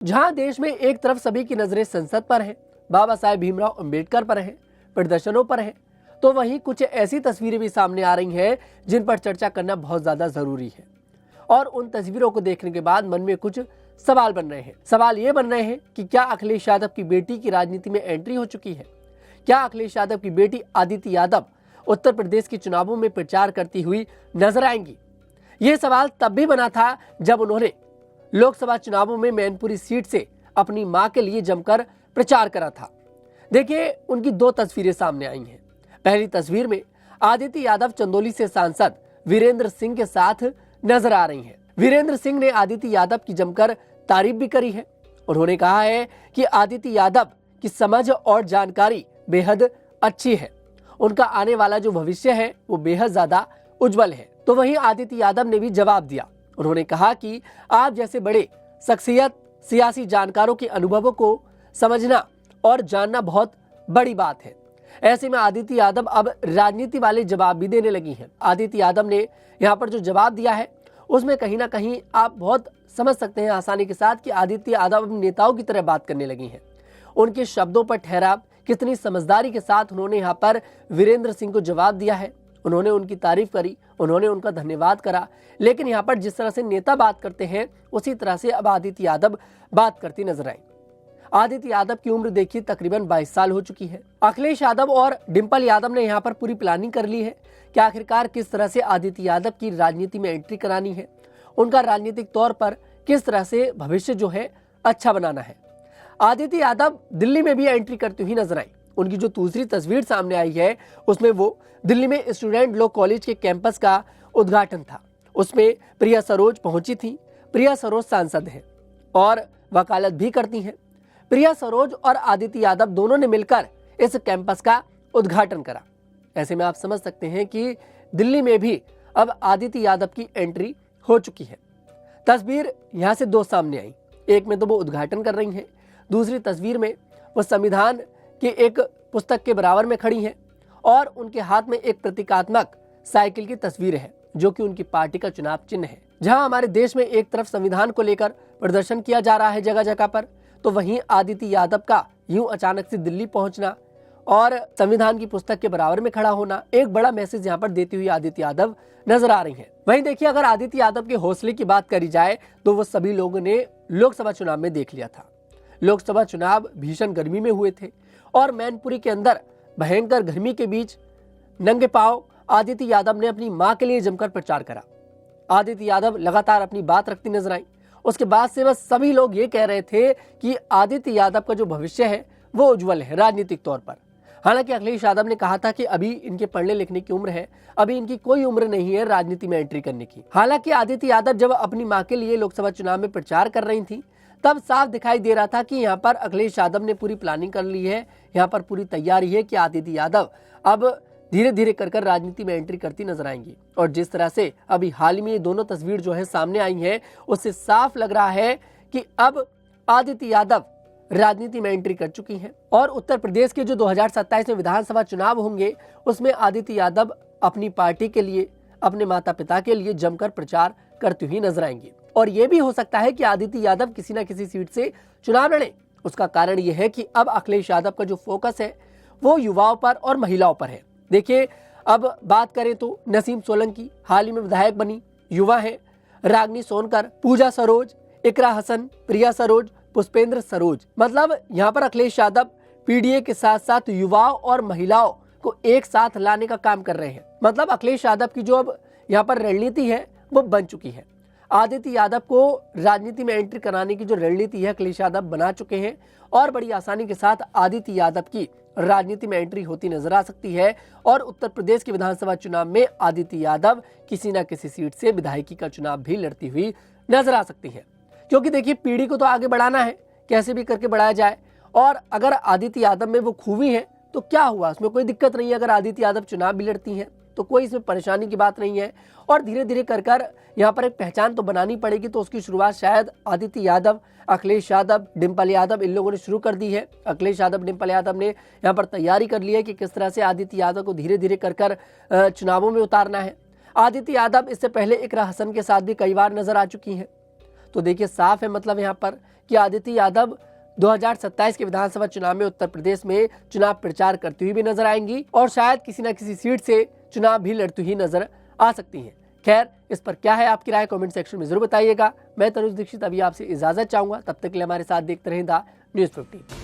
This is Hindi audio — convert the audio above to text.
जहां देश में एक तरफ सभी की नजरें संसद पर हैं, बाबा साहेब भीमराव अंबेडकर पर हैं, प्रदर्शनों पर हैं, तो वहीं कुछ ऐसी तस्वीरें भी सामने आ रही हैं जिन पर चर्चा करना बहुत ज्यादा जरूरी है। और उन तस्वीरों को देखने के बाद मन में कुछ सवाल बन रहे हैं। सवाल ये बन रहे हैं कि क्या अखिलेश यादव की बेटी की राजनीति में एंट्री हो चुकी है? क्या अखिलेश यादव की बेटी आदिति यादव उत्तर प्रदेश के चुनावों में प्रचार करती हुई नजर आएंगी? यह सवाल तब भी बना था जब उन्होंने लोकसभा चुनावों में मैनपुरी सीट से अपनी मां के लिए जमकर प्रचार करा था। देखिए, उनकी दो तस्वीरें सामने आई हैं। पहली तस्वीर में आदिति यादव चंदौली से सांसद वीरेंद्र सिंह के साथ नजर आ रही हैं। वीरेंद्र सिंह ने आदिति यादव की जमकर तारीफ भी करी है। उन्होंने कहा है कि आदिति यादव की समझ और जानकारी बेहद अच्छी है, उनका आने वाला जो भविष्य है वो बेहद ज्यादा उज्जवल है। तो वहीं आदिति यादव ने भी जवाब दिया। उन्होंने कहा कि आप जैसे बड़े शख्सियत सियासी जानकारों के अनुभवों को समझना और जानना बहुत बड़ी बात है। ऐसे में आदिति यादव अब राजनीति वाले जवाब भी देने लगी हैं। आदिति यादव ने यहाँ पर जो जवाब दिया है उसमें कहीं ना कहीं आप बहुत समझ सकते हैं आसानी के साथ कि आदिति यादव अब नेताओं की तरह बात करने लगी हैं। उनके शब्दों पर ठहराव, कितनी समझदारी के साथ उन्होंने यहाँ पर वीरेंद्र सिंह को जवाब दिया है। उन्होंने उनकी तारीफ करी, उन्होंने उनका धन्यवाद करा। लेकिन यहाँ पर जिस तरह से नेता बात करते हैं उसी तरह से अब आदिति यादव बात करती नजर आई। आदिति यादव की उम्र देखिए तकरीबन 22 साल हो चुकी है। अखिलेश यादव और डिंपल यादव ने यहाँ पर पूरी प्लानिंग कर ली है कि आखिरकार किस तरह से आदिति यादव की राजनीति में एंट्री करानी है, उनका राजनीतिक तौर पर किस तरह से भविष्य जो है अच्छा बनाना है। आदिति यादव दिल्ली में भी एंट्री करती हुई नजर आई। उनकी जो दूसरी तस्वीर सामने आई है उसमें वो दिल्ली में स्टूडेंट लॉ कॉलेज के कैंपस का उद्घाटन था। उसमें प्रिया सरोज पहुंची थी। प्रिया सरोज सांसद हैं और वकालत भी करती हैं। प्रिया सरोज और आदिति यादव दोनों ने मिलकर इस कैंपस का उद्घाटन करा। ऐसे में आप समझ सकते हैं कि दिल्ली में भी अब आदिति यादव की एंट्री हो चुकी है। तस्वीर यहां से दो सामने आई। एक में तो वो उद्घाटन कर रही हैं, दूसरी तस्वीर में वो संविधान के एक पुस्तक के बराबर में खड़ी हैं और उनके हाथ में एक प्रतीकात्मक साइकिल की तस्वीर है जो कि उनकी पार्टी का चुनाव चिन्ह है। जहां हमारे देश में एक तरफ संविधान को लेकर प्रदर्शन किया जा रहा है जगह जगह पर, तो वहीं आदिति यादव का यूं अचानक से दिल्ली पहुंचना और संविधान की पुस्तक के बराबर में खड़ा होना एक बड़ा मैसेज यहाँ पर देती हुई आदिति यादव नजर आ रही हैं। वहीं देखिए, अगर आदिति यादव के हौसले की बात करी जाए तो वो सभी लोगों ने लोकसभा चुनाव में देख लिया था। लोकसभा चुनाव भीषण गर्मी में हुए थे और मैनपुरी के अंदर भयंकर गर्मी के बीच नंगे पांव आदिति यादव ने अपनी मां के लिए जमकर प्रचार करा। आदिति यादव लगातार अपनी बात रखती नजर आई। उसके बाद से बस सभी लोग ये कह रहे थे कि आदिति यादव का जो भविष्य है वो उज्जवल है राजनीतिक तौर पर। हालांकि अखिलेश यादव ने कहा था कि अभी इनके पढ़ने लिखने की उम्र है, अभी इनकी कोई उम्र नहीं है राजनीति में एंट्री करने की। हालांकि आदिति यादव जब अपनी मां के लिए लोकसभा चुनाव में प्रचार कर रही थी तब साफ दिखाई दे रहा था कि यहाँ पर अखिलेश यादव ने पूरी प्लानिंग कर ली है, यहाँ पर पूरी तैयारी है कि आदिति यादव अब धीरे धीरे कर राजनीति में एंट्री करती नजर आएंगी। और जिस तरह से अभी हाल ही में ये दोनों तस्वीर जो है सामने आई हैं उससे साफ लग रहा है कि अब आदिति यादव राजनीति में एंट्री कर चुकी हैं और उत्तर प्रदेश के जो 2027 में विधानसभा चुनाव होंगे उसमें आदिति यादव अपनी पार्टी के लिए, अपने माता पिता के लिए जमकर प्रचार करती हुई नजर आएंगी। और यह भी हो सकता है कि आदिति यादव किसी न किसी सीट से चुनाव लड़े। उसका कारण यह है कि अब अखिलेश यादव का जो फोकस है वो युवाओं पर और महिलाओं पर है। देखिए, अब बात करें तो नसीम सोलंकी हाल ही में विधायक बनी, युवा है। रागनी सोनकर, पूजा सरोज, इकरा हसन, प्रिया सरोज, पुष्पेंद्र सरोज, मतलब यहाँ पर अखिलेश यादव पीडीए के साथ साथ युवाओं और महिलाओं को एक साथ लाने का काम कर रहे हैं। मतलब अखिलेश यादव की जो अब यहाँ पर रणनीति है वो बन चुकी है। आदिति यादव को राजनीति में एंट्री कराने की जो रणनीति है अखिलेश यादव बना चुके हैं और बड़ी आसानी के साथ आदिति यादव की राजनीति में एंट्री होती नजर आ सकती है और उत्तर प्रदेश के विधानसभा चुनाव में आदिति यादव किसी न किसी सीट से विधायकी का चुनाव भी लड़ती हुई नजर आ सकती है। क्योंकि देखिए, पीढ़ी को तो आगे बढ़ाना है, कैसे भी करके बढ़ाया जाए। और अगर आदिति यादव में वो खूबी है तो क्या हुआ, उसमें कोई दिक्कत नहीं है। अगर आदिति यादव चुनाव भी लड़ती हैं तो कोई इसमें परेशानी की बात नहीं है। और धीरे धीरे कर यहाँ पर एक पहचान तो बनानी पड़ेगी। तो उसकी शुरुआत शायद आदिति यादव, अखिलेश यादव, डिंपल यादव इन लोगों ने शुरू कर दी है। अखिलेश यादव, डिंपल यादव ने यहाँ पर तैयारी कर ली है कि किस तरह से आदिति यादव को धीरे धीरे कर चुनावों में उतारना है। आदिति यादव इससे पहले इकरा हसन के साथ भी कई बार नजर आ चुकी हैं। तो देखिए, साफ है मतलब यहाँ पर कि आदित्य यादव 2027 के विधानसभा चुनाव में उत्तर प्रदेश में चुनाव प्रचार करती हुई भी नजर आएंगी और शायद किसी न किसी सीट से चुनाव भी लड़ती हुई नजर आ सकती हैं। खैर, इस पर क्या है आपकी राय, कमेंट सेक्शन में जरूर बताइएगा। मैं तनुज दीक्षित अभी आपसे इजाजत चाहूंगा, तब तक के लिए हमारे साथ देखते रहें द न्यूज़ 15।